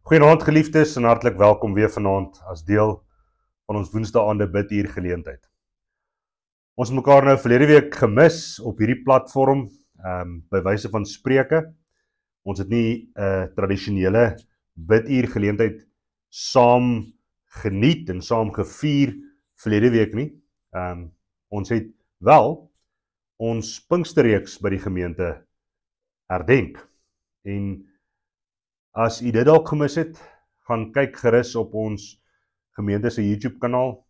Goeienaand geliefdes en hartlik welkom weer vanaand as deel van ons Woensdae-aande biduur geleentheid. Ons het mekaar nou verlede week gemis op hierdie platform, by wyse van spreuke. Ons het nie 'n tradisionele biduur geleentheid saam geniet en saam gevier verlede week nie. Ons het wel ons Pinksterreeks by die gemeente herdenk. En as u dit dalk gemis het, gaan kyk gerus op ons gemeente se YouTube kanaal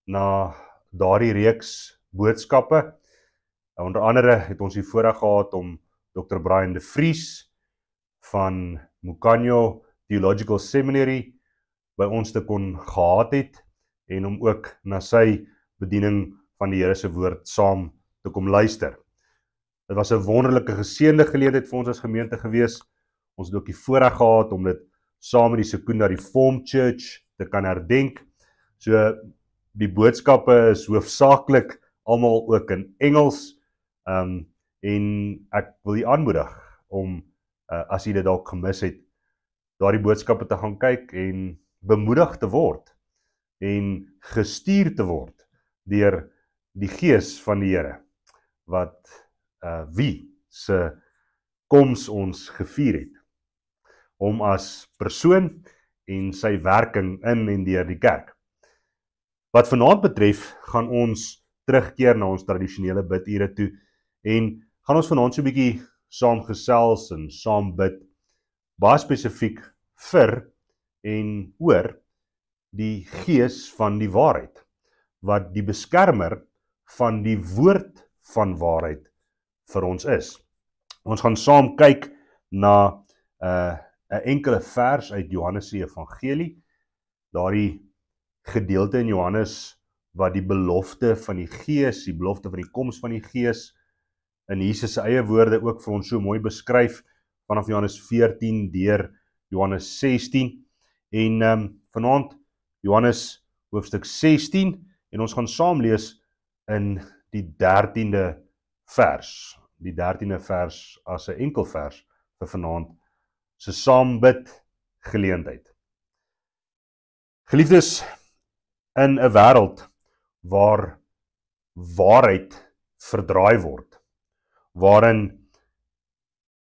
na daardie reeks boodskappe. Onder andere het ons die voorreg gehad om Dr. Brian de Vries van Mukanyo Theological Seminary by ons te kon gehad het en om ook na sy bediening van die Here se woord saam te kom luister. Dit was 'n wonderlike geseënde geleentheid vir ons as gemeente gewees. Ons het ook die voorreg gehad om dit saam met die Secunda Reformed Church te kan herdenk. So die boodskappe is hoofsaaklik almal ook in Engels. En ek wil u aanmoedig om as u dit dalk gemis het, daardie boodskappe te gaan kyk en bemoedig te word en gestuur te word deur die Gees van die Here wat wie se koms ons gevier het om as persoon en sy werking in en deur die kerk. Wat vanaand betref, gaan ons terugkeer na ons tradisionele bidure toe en gaan ons vanaand so 'n bietjie saam gesels en saam bid, baie spesifiek vir en oor die Gees van die waarheid, wat die beskermer van die woord van waarheid vir ons is. Ons gaan saam kyk na 'n enkele vers uit Johannes se Evangelie, daardie gedeelte in Johannes wat die belofte van die Gees, die belofte van die koms van die Gees, in Jesus se eie woorde ook vir ons so mooi beskryf, vanaf Johannes 14 deur Johannes 16, en vanaand Johannes hoofstuk 16, en ons gaan saam lees in die 13de vers, die 13de vers as 'n enkel vers vir vanaand se saambid geleentheid. Geliefdes, in 'n wêreld waar waarheid verdraai word, waarin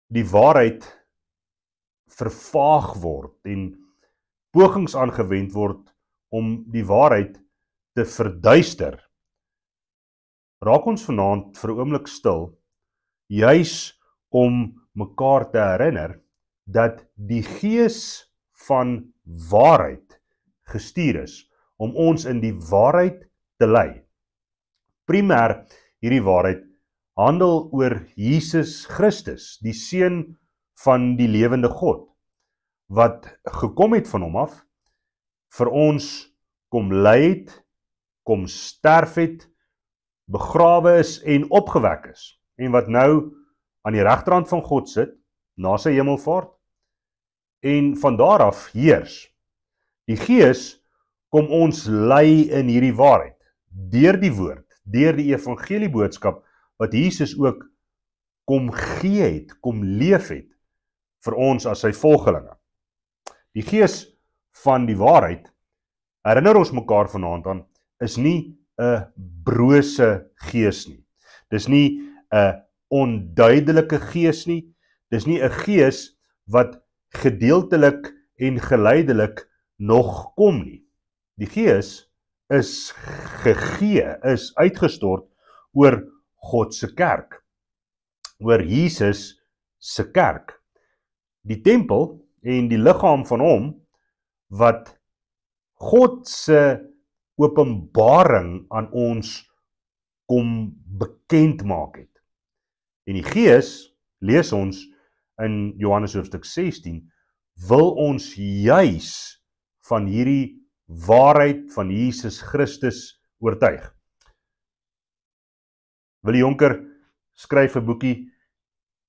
die waarheid vervaag word en pogings aangewend word om die waarheid te verduister, raak ons vanaand vir 'n oomblik stil, juis om mekaar te herinner dat die Gees van waarheid gestuur is om ons in die waarheid te lei. Primêr hierdie waarheid handel oor Jesus Christus, die Seun van die lewende God, wat gekom het van hom af, vir ons kom ly het, kom sterf het, begrawe is en opgewek is, en wat nou aan die regterhand van God sit, na sy hemelvaart, en van daar af heers. Die Gees kom ons lei in hierdie waarheid, deur die woord, deur die evangelieboodskap, wat Jesus ook kom gee het, kom leef het, vir ons as sy volgelinge. Die Gees van die waarheid, herinner ons mekaar vanaand aan, is nie 'n brose gees nie. Dis nie 'n onduidelike gees nie. Dis nie 'n gees wat gedeeltelik en geleidelik nog kom nie. Die Gees is gegee, is uitgestort oor God se kerk, oor Jesus se kerk, die tempel en die liggaam van hom, wat God se openbaring aan ons kom bekend maak het. En die Gees, lees ons in Johannes hoofstuk 16, wil ons juis van hierdie waarheid van Jesus Christus oortuig. Willie Jonker skryf 'n boekie,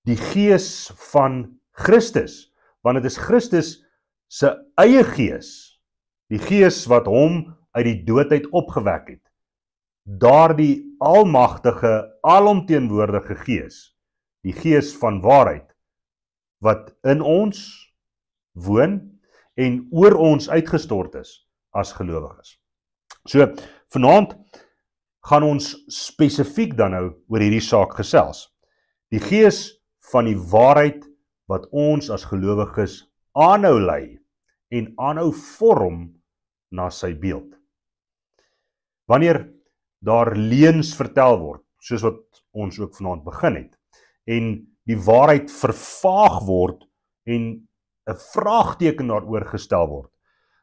Die Gees van Christus, want dit is Christus se eie Gees, die Gees wat hom uit die doodheid opgewek het, daardie almagtige, alomteenwoordige Gees, die Gees van waarheid, wat in ons woon en oor ons uitgestort is as gelowiges. So, vanaand gaan ons spesifiek dan nou oor hierdie saak gesels. Die gees van die waarheid wat ons as gelowiges aanhou lei en aanhou vorm na sy beeld. Wanneer daar leuns vertel word, soos wat ons ook vanaand begin het, en die waarheid vervaag word en 'n vraagteken daaroor gestel word,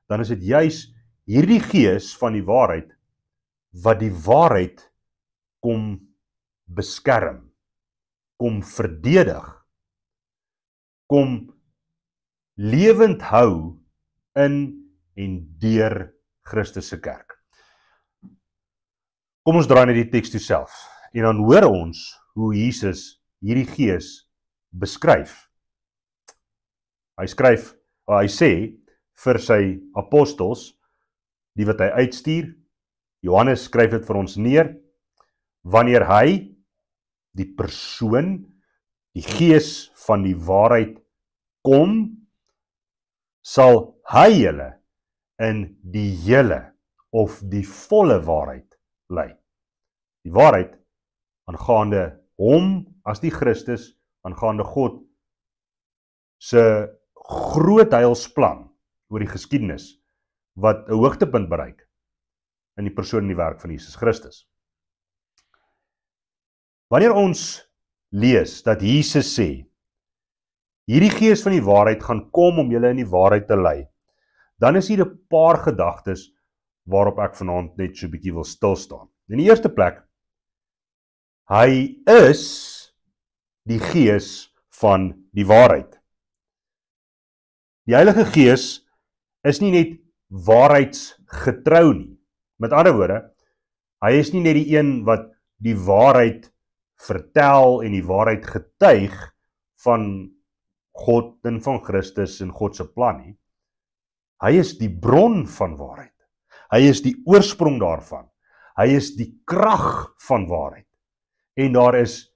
dan is dit juis hierdie gees van die waarheid wat die waarheid kom beskerm, kom verdedig, kom lewend hou in en deur Christus se kerk. Kom ons draai net die teks toe self en dan hoor ons hoe Jesus hierdie gees beskryf. Hy sê vir sy apostels, die wat hy uitstuur, Johannes skryf dit vir ons neer, wanneer hy, die persoon, die gees van die waarheid kom, sal hy julle in die hele of die volle waarheid lei. Die waarheid aangaande hom as die Christus, aangaande God se groot heilsplan oor die geskiedenis wat 'n hoogtepunt bereik in die persoon en die werk van Jesus Christus. Wanneer ons lees dat Jesus sê, hierdie gees van die waarheid gaan kom om julle in die waarheid te lei, dan is hier 'n paar gedagtes waarop ek vanaand net so 'n bietjie wil stil staan. In die eerste plek, hy is die gees van die waarheid. Die Heilige Gees is nie net waarheidsgetrou nie. Met ander woorde, hy is nie net die een wat die waarheid vertel en die waarheid getuig van God en van Christus en God se plan nie. Hy is die bron van waarheid. Hy is die oorsprong daarvan. Hy is die krag van waarheid. En daar is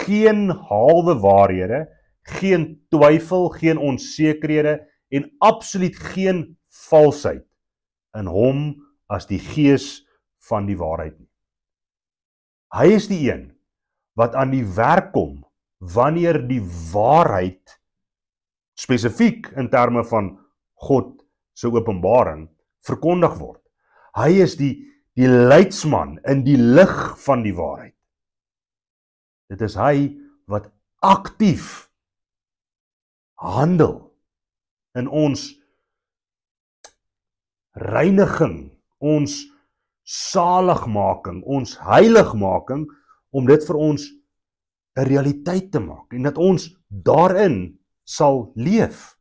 geen halwe waarhede, geen twyfel, geen onsekerhede en absoluut geen valsheid in hom as die gees van die waarheid nie. Hy is die een wat aan die werk kom wanneer die waarheid spesifiek in terme van God se openbaring verkondig word. Hy is die leidsman in die lig van die waarheid. Dit is hy wat aktief handel in ons reiniging, ons saligmaking, ons heiligmaking, om dit vir ons 'n realiteit te maak en dat ons daarin sal leef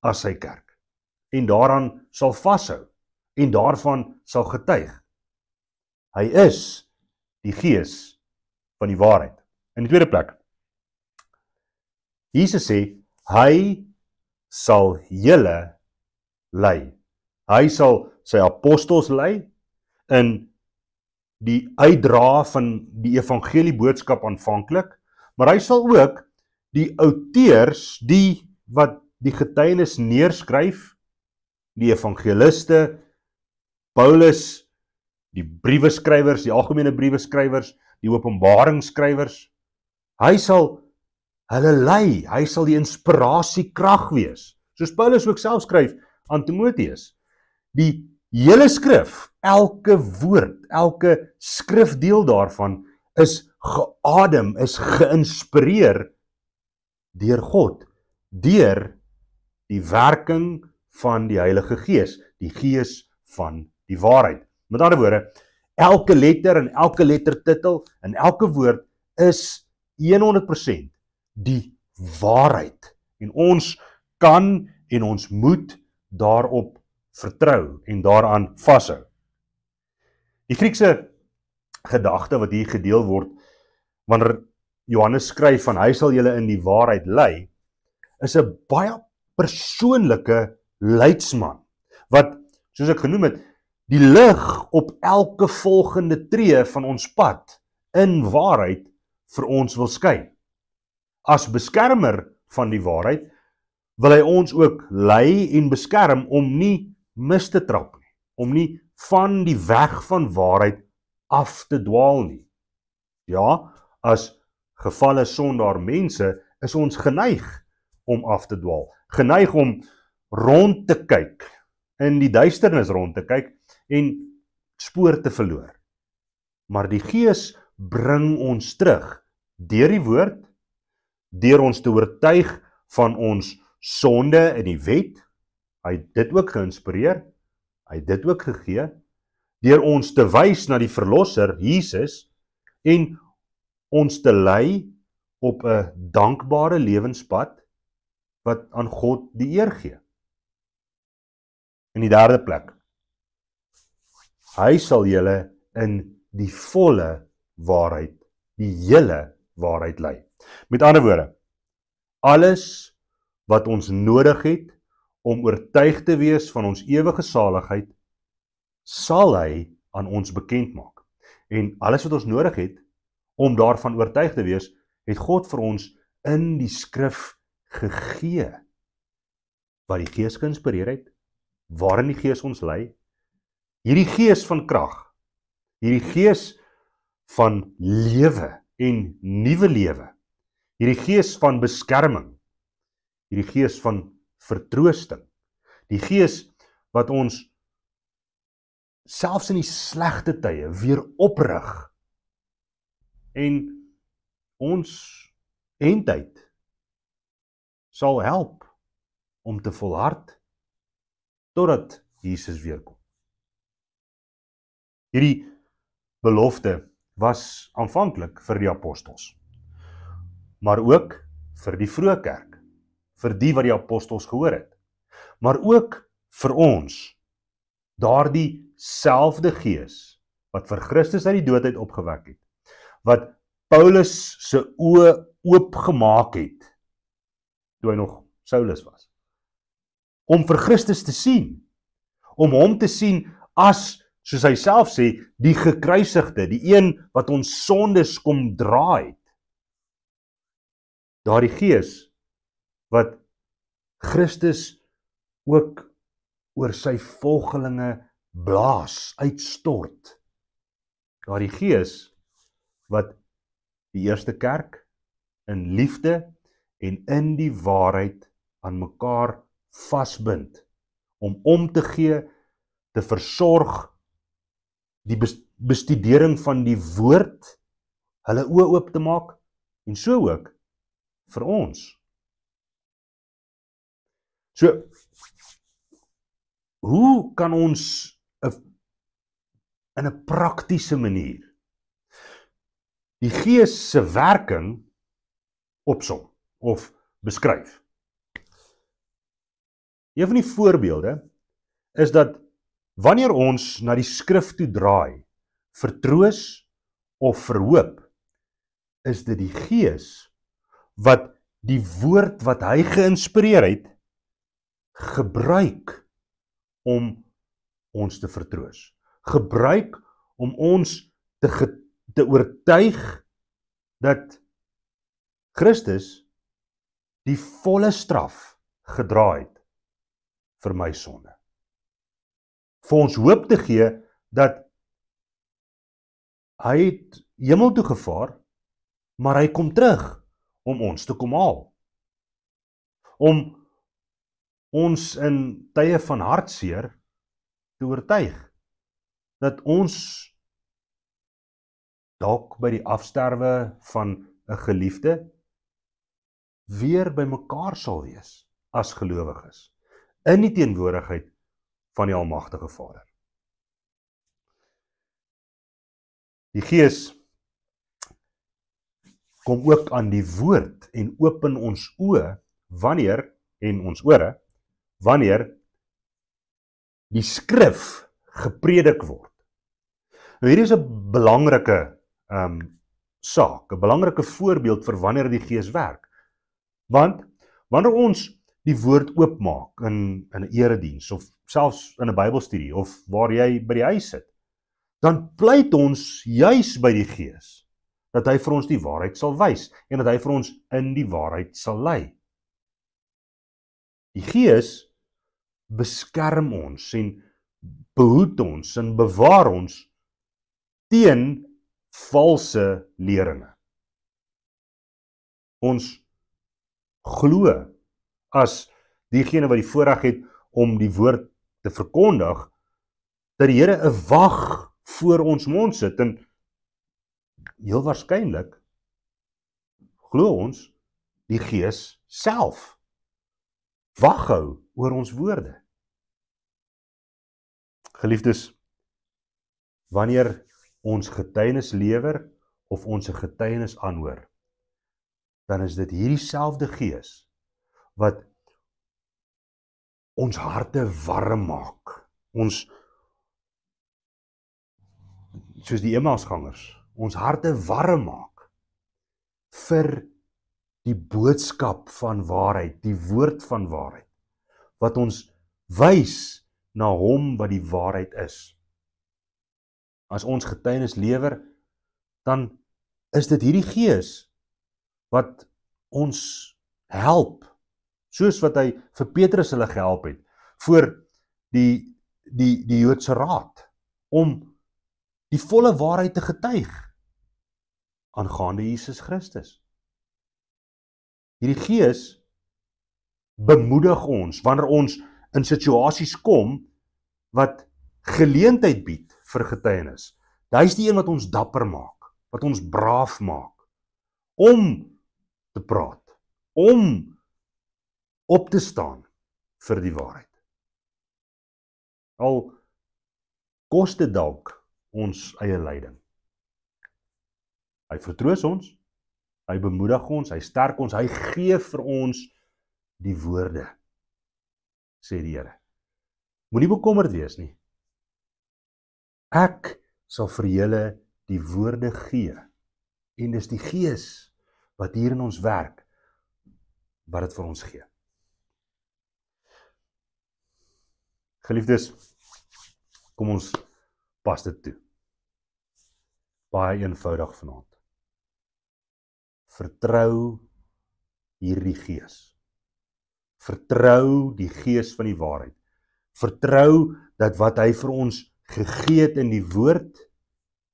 as sy kerk en daaraan sal vashou en daarvan sal getuig. Hy is die gees van die waarheid. In die tweede plek, Jesus sê, hy sal julle lei. Hy sal sy apostels lei in die uitdra van die evangelie boodskap aanvanklik, maar hy sal ook die outeurs, die wat die getuienis neerskryf, die evangeliste, Paulus, die brieweskrywers, die algemene brieweskrywers, die openbaringsskrywers, hy sal hulle lei, hy sal die inspirasiekrag wees. Soos Paulus ook self skryf aan Timoteus, die hele skrif, elke woord, elke skrifdeel daarvan is geadem, is geïnspireer deur God, deur die werking van die Heilige Gees, die Gees van die waarheid. Met ander woorde, elke letter en elke lettertitel en elke woord is 100% die waarheid. En ons kan en ons moet daarop vertrou en daaraan vashou. Die Griekse gedagte wat hier gedeel word wanneer Johannes skryf van hy sal julle in die waarheid lei, is 'n baie persoonlike leidsman wat, soos ek genoem het, die lig op elke volgende tree van ons pad in waarheid vir ons wil skyn. As beskermer van die waarheid wil hy ons ook lei en beskerm om nie mis te trap nie, om nie van die weg van waarheid af te dwaal nie. Ja, as gefalle sondaar mense is ons geneig om af te dwaal, geneig om rond te kyk, in die duisternis rond te kyk en spoor te verloor. Maar die Gees bring ons terug deur die woord, deur ons te oortuig van ons sonde in die wet. Hy het dit ook geïnspireer, hy het dit ook gegee, deur ons te wys na die Verlosser, Jesus, en ons te lei op 'n dankbare lewenspad wat aan God die eer gee. In die derde plek, hy sal julle in die volle waarheid, die hele waarheid lei. Met ander woorde, alles wat ons nodig het om oortuig te wees van ons ewige saligheid, sal hy aan ons bekend maak. En alles wat ons nodig het om daarvan oortuig te wees, het God vir ons in die skrif gegee, wat die Gees geïnspireer het, waarin die Gees ons lei, hierdie Gees van krag, hierdie Gees van lewe en nuwe lewe, hierdie Gees van beskerming, hierdie Gees van vertroosting, die Gees wat ons selfs in die slegte tye weer oprig en ons eindtyd sal help om te volhard totdat Jesus weer kom. Hierdie belofte was aanvanklik vir die apostels, maar ook vir die vroeë kerk, vir die wat die apostels gehoor het, maar ook vir ons, daardie selfde Gees wat vir Christus uit die dood uit opgewek het, wat Paulus se oë oopgemaak het toe hy nog Saulus was, om vir Christus te sien, om hom te sien as, soos hy self sê, die gekruisigde, die een wat ons sondes kom dra het. Daardie Gees wat Christus ook oor sy volgelinge blaas, uitstort. Daardie Gees wat die eerste kerk in liefde en in die waarheid aan mekaar vasbind, om te gee, te versorg, die bestudering van die woord, hulle oë oop te maak, en so ook vir ons. So, hoe kan ons in 'n praktiese manier die Gees se werking opsom of beskryf? Een van die voorbeelde is dat wanneer ons na die skrif toe draai, vir troos of vir hoop, is dit die Gees wat die woord wat hy geïnspireer het, gebruik om ons te vertroos. Gebruik om ons te oortuig dat Christus die volle straf gedra het vir my sonde. Vir ons hoop te gee dat hy het hemel toe gevaar, maar hy kom terug om ons te kom haal. Om ons in tye van hartseer te oortuig dat ons dalk by die afsterwe van 'n geliefde weer by mekaar sal wees as gelowiges in die teenwoordigheid van die Almagtige Vader. Die Gees kom ook aan die woord en open ons oë en ons ore wanneer die skrif gepredik word. Nou hier is 'n belangrike saak, 'n belangrike voorbeeld vir wanneer die Gees werk. Want wanneer ons die woord oopmaak in 'n erediens of selfs in 'n Bybelstudie of waar jy by die huis sit, dan pleit ons juis by die Gees dat hy vir ons die waarheid sal wys en dat hy vir ons in die waarheid sal lei. Die Gees beskerm ons en behoed ons en bewaar ons teen valse leringe. Ons glo as diegene wat die voorreg het om die woord te verkondig, dat die Here 'n wag voor ons mond sit en heel waarskynlik glo ons die Gees self wag hou oor ons woorde. Geliefdes, wanneer ons getuienis lewer of ons 'n getuienis aanhoor, dan is dit hierdie selfde Gees wat ons harte warm maak. Ons, soos die Emmausgangers, ons harte warm maak vir die boodskap van waarheid, die woord van waarheid, wat ons wys na hom wat die waarheid is. As ons getuienis lewer, dan is dit hierdie Gees wat ons help, soos wat hy vir Petrus hulle gehelp het, voor die Joodse Raad, om die volle waarheid te getuig, aangaande Jesus Christus. Hierdie Gees bemoedig ons, wanneer ons in situasies kom, wat geleentheid bied vir getuienis. Hy is die een wat ons dapper maak, wat ons braaf maak, om te praat, om op te staan vir die waarheid. Al kos dit dalk ons eie lyding. Hy vertroos ons, hy bemoedig ons, hy sterk ons, hy gee vir ons die woorde, sê die Here. Moenie bekommerd wees nie. Ek sal vir julle die woorde gee, en dis die Gees wat hier in ons werk, wat dit vir ons gee. Geliefdes, kom ons pas dit toe. Baie eenvoudig vanaand. Vertrou hierdie Gees. Vertrou die Gees van die waarheid. Vertrou dat wat hy vir ons gegee het in die woord,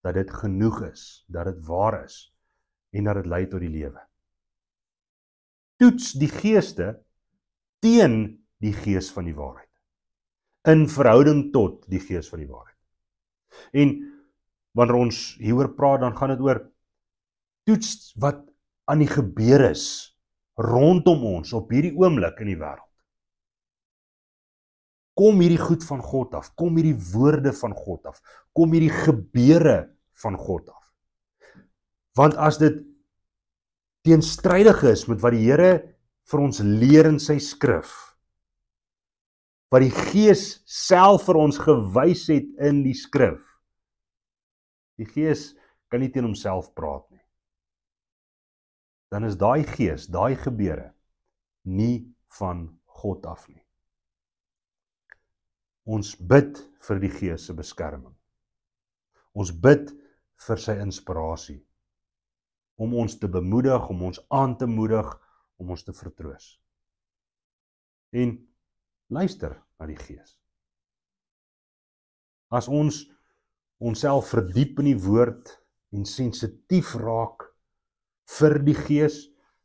dat dit genoeg is, dat dit waar is, en dat dit lei tot die lewe. Toets die geeste teen die Gees van die waarheid, in verhouding tot die Gees van die waarheid. En wanneer ons hieroor praat, dan gaan dit oor toets wat aan die gebeur is rondom ons op hierdie oomblik in die wêreld. Kom hierdie goed van God af, kom hierdie woorde van God af, kom hierdie gebeure van God af. Want as dit teenstrydig is met wat die Here vir ons leer in sy skrif, wat die Gees self vir ons gewys het in die skrif, die Gees kan nie teen homself praat nie. Dan is daai Gees, daai gebeure, nie van God af nie. Ons bid vir die Gees se beskerming. Ons bid vir sy inspirasie, om ons te bemoedig, om ons aan te moedig, om ons te vertroos. En luister na die Gees. As ons onsself verdiep in die woord en sensitief raak vir die Gees,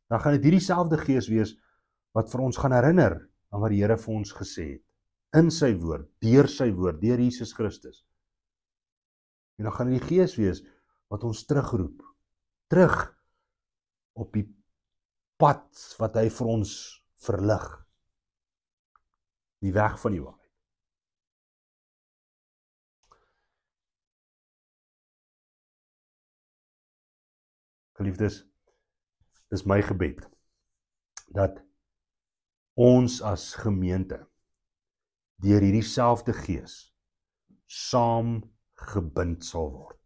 dan gaan dit hierdie selfde Gees wees wat vir ons gaan herinner aan wat die Here vir ons gesê het, in sy woord, deur Jesus Christus. En dan gaan die Gees wees wat ons terugroep, terug op die pad wat hy vir ons verlig, die weg van die waarheid. Geliefdes, dis my gebed, dat ons as gemeente, deur hierdie selfde Gees, saam gebind sal word.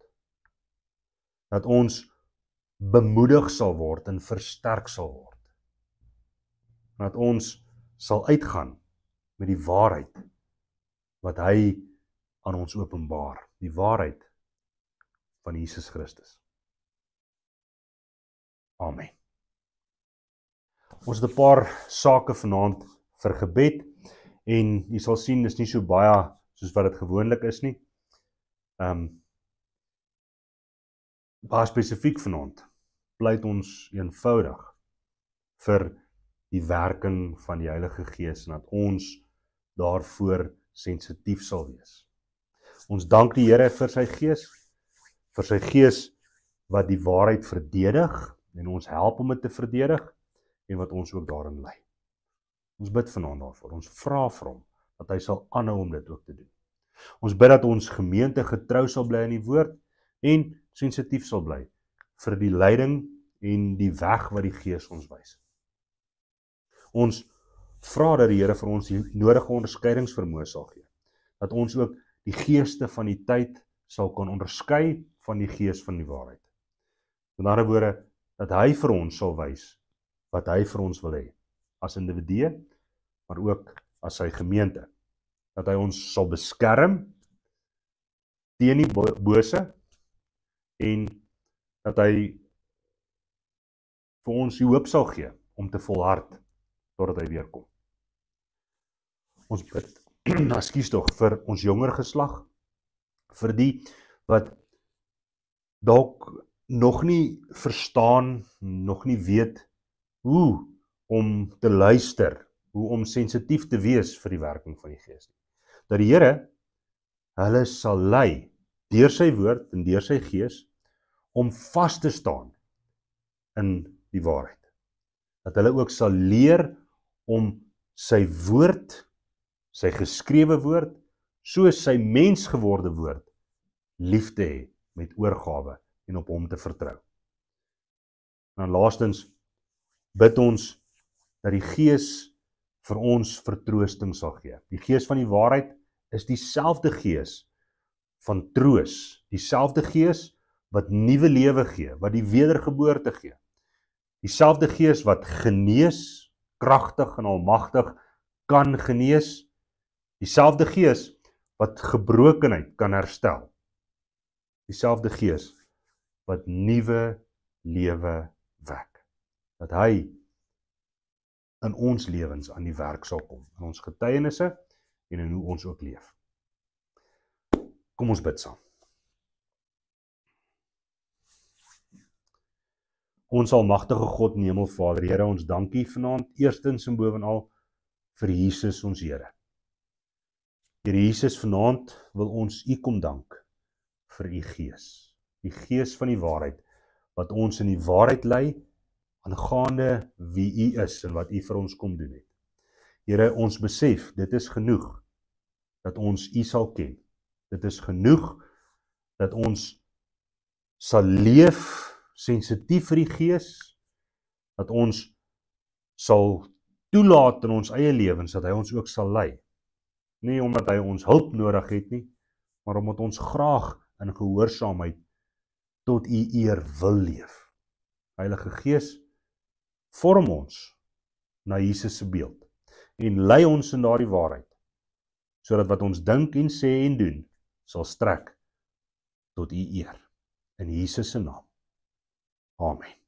Dat ons bemoedig sal word en versterk sal word. Dat ons sal uitgaan met die waarheid wat hy aan ons openbaar, die waarheid van Jesus Christus. Amen. Ons het 'n paar sake vanaand vir gebed en jy sal sien dis nie so baie soos wat dit gewoonlik is nie. Baie spesifiek vanaand pleit ons eenvoudig vir die werking van die Heilige Gees en dat ons daarvoor sensitief sal wees. Ons dank die Here vir sy Gees wat die waarheid verdedig en ons help om dit te verdedig en wat ons ook daarin lei. Ons bid vanaand daarvoor. Ons vra vir hom dat hy sal aanhou om dit ook te doen. Ons bid dat ons gemeente getrou sal bly in die woord en sensitief sal bly vir die leiding en die weg wat die Gees ons wys. Ons vra dat die Here vir ons die nodige onderskeidingsvermoë sal gee. Dat ons ook die geeste van die tyd sal kan onderskei van die gees van die waarheid. Met ander woorde, dat hy vir ons sal wys wat hy vir ons wil hê, as individue, maar ook as sy gemeente. Dat hy ons sal beskerm teen die bose en dat hy vir ons die hoop sal gee om te volhard totdat hy weer kom. Ons bid, ekskuus tog, vir ons jonger geslag, vir die wat dalk nog nie verstaan, nog nie weet hoe om te luister, hoe om sensitief te wees vir die werking van die Gees. Dat die Here hulle sal lei deur sy woord en deur sy Gees om vas te staan in die waarheid. Dat hulle ook sal leer om sy woord, sy geskrewe woord, soos sy mensgeworde woord, lief te hê met oorgawe en op hom te vertrou. En laastens bid ons dat die Gees vir ons vertroosting sal gee. Die Gees van die waarheid is dieselfde Gees van troos, dieselfde Gees wat nuwe lewe gee, wat die wedergeboorte gee. Dieselfde Gees wat genees, kragtig en almagtig kan genees. Dieselfde Gees wat gebrokenheid kan herstel. Dieselfde Gees wat nuwe lewe wek. Dat hy in ons lewens aan die werk sal kom, in ons getuienisse en in hoe ons ook leef. Kom ons bid saam. Ons almagtige God en Hemelvader, Here, ons dankie vanaand eerstens en bovenal vir Jesus ons Here. Here Jesus, vanaand wil ons U kom dank vir U Gees. Die Gees van die waarheid, wat ons in die waarheid lei, aangaande wie U is en wat U vir ons kom doen het. Here, ons besef, dit is genoeg dat ons U sal ken. Dit is genoeg dat ons sal leef sensitief vir die Gees, dat ons sal toelaat in ons eie lewens, dat hy ons ook sal lei. Nie omdat hy ons hulp nodig het nie, maar omdat ons graag in gehoorsaamheid tot U eer wil leef. Heilige Gees, vorm ons na Jesus se beeld en lei ons in daardie waarheid, sodat wat ons dink en sê en doen, sal strek tot U eer. In Jesus se naam. Amen.